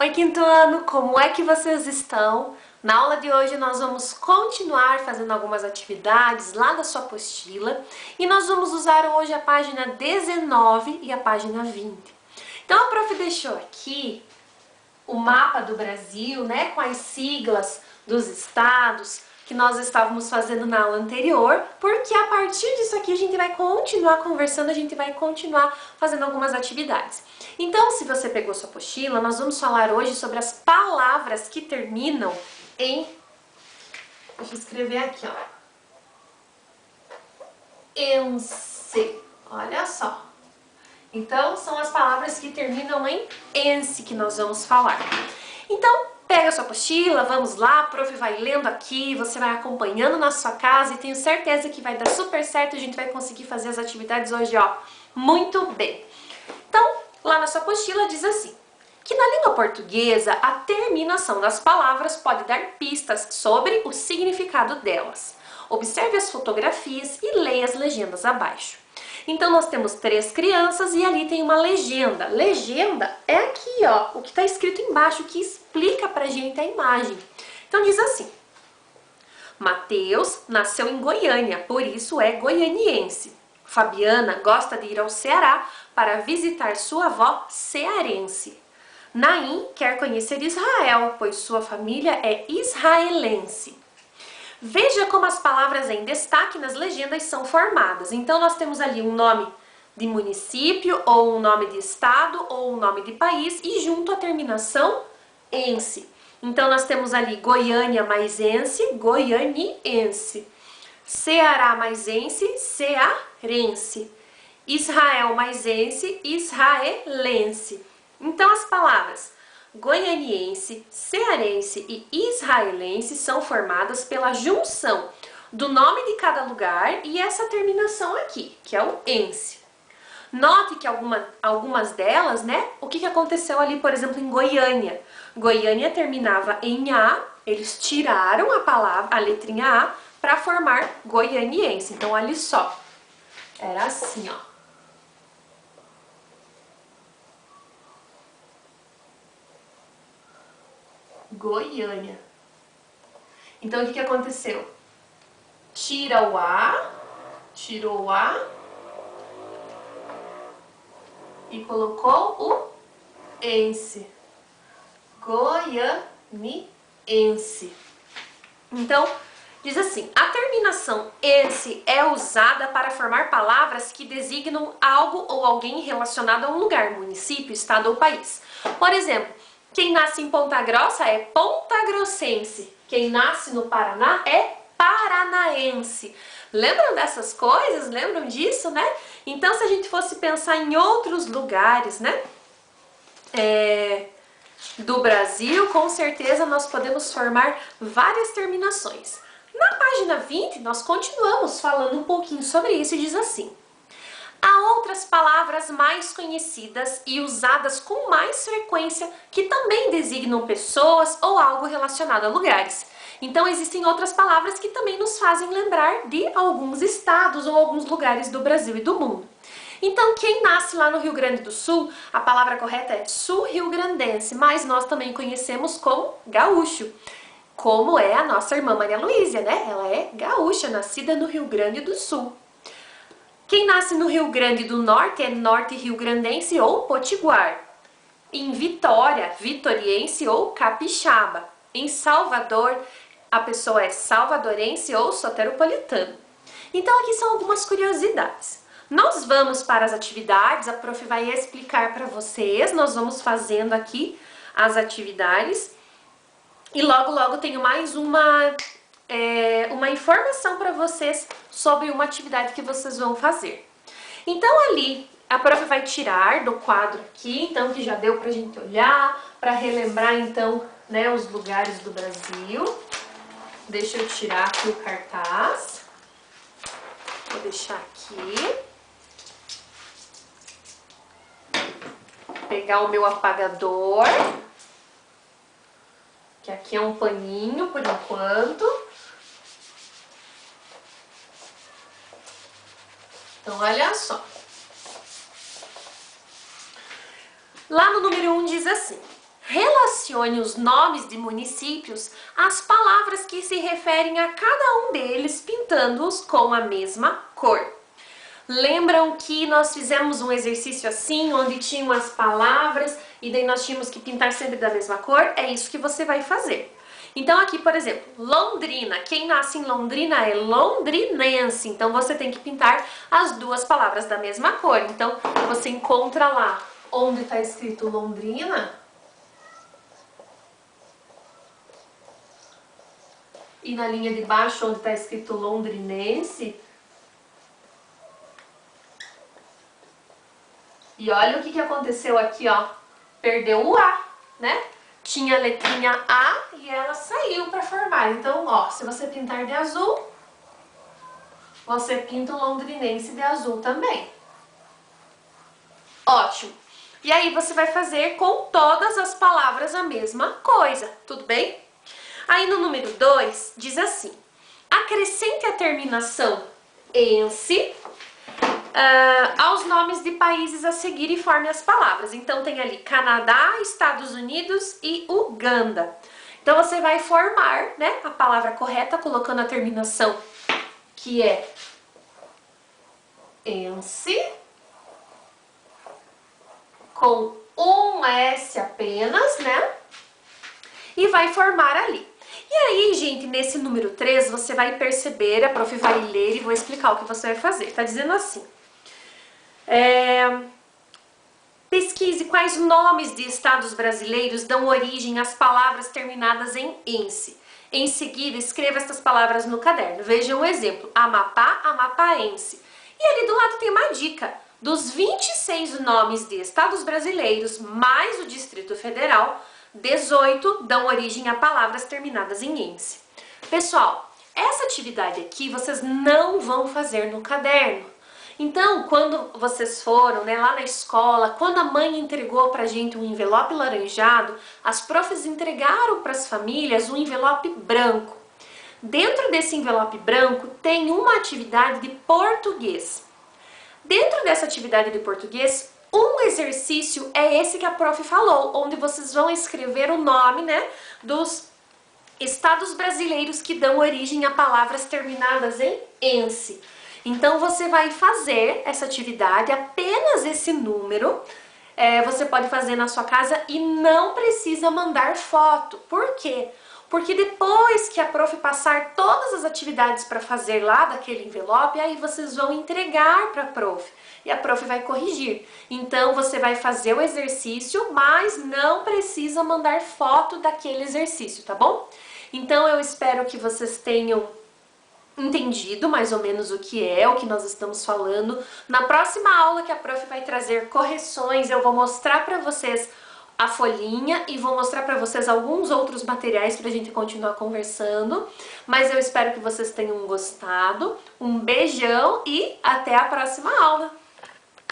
Oi, quinto ano, como é que vocês estão? Na aula de hoje nós vamos continuar fazendo algumas atividades lá da sua apostila e nós vamos usar hoje a página 19 e a página 20. Então a prof deixou aqui o mapa do Brasil, né, com as siglas dos estados que nós estávamos fazendo na aula anterior, porque a partir disso aqui a gente vai continuar conversando, a gente vai continuar fazendo algumas atividades. Então, se você pegou sua apostila, nós vamos falar hoje sobre as palavras que terminam em... Deixa eu escrever aqui, ó. Ense. Olha só. Então, são as palavras que terminam em ense que nós vamos falar. Então, pega a sua apostila, vamos lá, a prof vai lendo aqui, você vai acompanhando na sua casa e tenho certeza que vai dar super certo e a gente vai conseguir fazer as atividades hoje, ó, muito bem. Então, lá na sua apostila diz assim, que na língua portuguesa a terminação das palavras pode dar pistas sobre o significado delas. Observe as fotografias e leia as legendas abaixo. Então nós temos 3 crianças e ali tem uma legenda. Legenda é aqui, ó, o que está escrito embaixo, que explica pra gente a imagem. Então diz assim, Mateus nasceu em Goiânia, por isso é goianiense. Fabiana gosta de ir ao Ceará para visitar sua avó cearense. Naim quer conhecer Israel, pois sua família é israelense. Veja como as palavras em destaque nas legendas são formadas. Então nós temos ali um nome de município, ou um nome de estado, ou um nome de país, e junto a terminação ense. Então nós temos ali Goiânia mais ense, goianiense. Ceará mais ense, cearense. Israel mais ense, israelense. Então as palavras goianiense, cearense e israelense são formadas pela junção do nome de cada lugar e essa terminação aqui, que é o ense. Note que algumas delas, né, o que aconteceu ali, por exemplo, em Goiânia. Goiânia terminava em A, eles tiraram a palavra, a letrinha A, para formar goianiense. Então, olha só, era assim, ó. Goiânia. Então, o que aconteceu? Tira o A, tirou o A e colocou o ense. Goianiense. Então, diz assim, a terminação ense é usada para formar palavras que designam algo ou alguém relacionado a um lugar, município, estado ou país. Por exemplo, quem nasce em Ponta Grossa é pontagrossense. Quem nasce no Paraná é paranaense. Lembram dessas coisas? Lembram disso, né? Então, se a gente fosse pensar em outros lugares, né? Do Brasil, com certeza nós podemos formar várias terminações. Na página 20, nós continuamos falando um pouquinho sobre isso e diz assim. Há outras palavras mais conhecidas e usadas com mais frequência que também designam pessoas ou algo relacionado a lugares. Então existem outras palavras que também nos fazem lembrar de alguns estados ou alguns lugares do Brasil e do mundo. Então quem nasce lá no Rio Grande do Sul, a palavra correta é sul-rio-grandense, mas nós também conhecemos como gaúcho. Como é a nossa irmã Maria Luísa, né? Ela é gaúcha, nascida no Rio Grande do Sul. Quem nasce no Rio Grande do Norte é norte-rio-grandense ou potiguar. Em Vitória, vitoriense ou capixaba. Em Salvador, a pessoa é salvadorense ou soteropolitano. Então aqui são algumas curiosidades. Nós vamos para as atividades, a prof vai explicar para vocês, nós vamos fazendo aqui as atividades. E logo tenho mais uma informação para vocês sobre uma atividade que vocês vão fazer. Então ali, a prof vai tirar do quadro aqui, então que já deu pra gente olhar, para relembrar então, né, os lugares do Brasil. Deixa eu tirar aqui o cartaz. Vou deixar aqui. Pegar o meu apagador, que aqui é um paninho por enquanto. Então, olha só. Lá no número 1 diz assim, selecione os nomes de municípios, as palavras que se referem a cada um deles, pintando-os com a mesma cor. Lembram que nós fizemos um exercício assim, onde tinham as palavras e daí nós tínhamos que pintar sempre da mesma cor? É isso que você vai fazer. Então aqui, por exemplo, Londrina. Quem nasce em Londrina é londrinense. Então você tem que pintar as duas palavras da mesma cor. Então você encontra lá onde está escrito Londrina e na linha de baixo onde está escrito londrinense. E olha o que aconteceu aqui, ó. Perdeu o A, né? Tinha a letrinha A e ela saiu para formar. Então, ó, se você pintar de azul, você pinta o londrinense de azul também. Ótimo. E aí você vai fazer com todas as palavras a mesma coisa, tudo bem? Aí no número 2, diz assim: acrescente a terminação ense aos nomes de países a seguir e forme as palavras. Então tem ali Canadá, Estados Unidos e Uganda. Então você vai formar, né, a palavra correta colocando a terminação que é ense, com um S apenas, né? E vai formar ali. E aí, gente, nesse número 3, você vai perceber, a prof vai ler e vou explicar o que você vai fazer. Tá dizendo assim: pesquise quais nomes de estados brasileiros dão origem às palavras terminadas em ense. Em seguida, escreva estas palavras no caderno. Veja um exemplo: Amapá, amapaense. E ali do lado tem uma dica. Dos 26 nomes de estados brasileiros, mais o Distrito Federal, 18 dão origem a palavras terminadas em ense. Pessoal, essa atividade aqui vocês não vão fazer no caderno. Então, quando vocês foram, né, lá na escola, quando a mãe entregou pra gente um envelope laranjado, as profs entregaram para as famílias um envelope branco. Dentro desse envelope branco tem uma atividade de português. Dentro dessa atividade de português, um exercício é esse que a prof falou, onde vocês vão escrever o nome, né, dos estados brasileiros que dão origem a palavras terminadas em ense. Então você vai fazer essa atividade, apenas esse número, você pode fazer na sua casa e não precisa mandar foto. Por quê? Porque depois que a prof passar todas as atividades para fazer lá daquele envelope, aí vocês vão entregar para a prof e a prof vai corrigir. Então você vai fazer o exercício, mas não precisa mandar foto daquele exercício, tá bom? Então eu espero que vocês tenham entendido mais ou menos o que nós estamos falando. Na próxima aula que a prof vai trazer correções, eu vou mostrar para vocês a folhinha e vou mostrar para vocês alguns outros materiais para a gente continuar conversando. Mas eu espero que vocês tenham gostado. Um beijão e até a próxima aula!